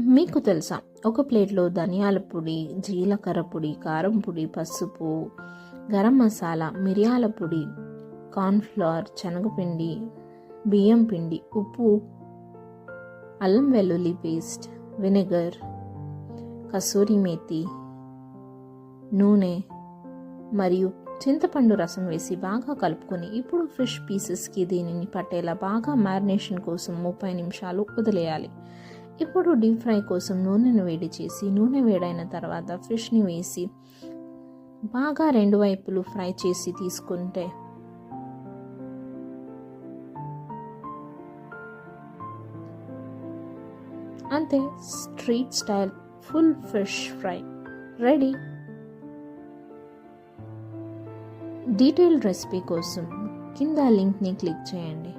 మీకు తెలుసా, ఒక ప్లేట్లో ధనియాల పొడి, జీలకర్ర పొడి, కారం పొడి, పసుపు, గరం మసాలా, మిరియాల పొడి, కార్న్ఫ్లవర్, శనగపిండి, బియ్యం పిండి, ఉప్పు, అల్లం వెల్లుల్లి పేస్ట్, వెనిగర్, కసూరి మేతి, నూనె మరియు చింతపండు రసం వేసి బాగా కలుపుకొని ఇప్పుడు ఫిష్ పీసెస్కి దీనిని పట్టేలా బాగా మ్యారినేషన్ కోసం 30 నిమిషాలు వదిలేయాలి. ఇప్పుడు డీప్ ఫ్రై కోసం నూనెను వేడి చేసి నూనె వేడైన తర్వాత ఫిష్ని వేసి బాగా 2 వైపులు ఫ్రై చేసి తీసుకుంటే అంతే, street style full fish fry ready. Detailed recipe కోసం కింద లింక్ని క్లిక్ చేయండి.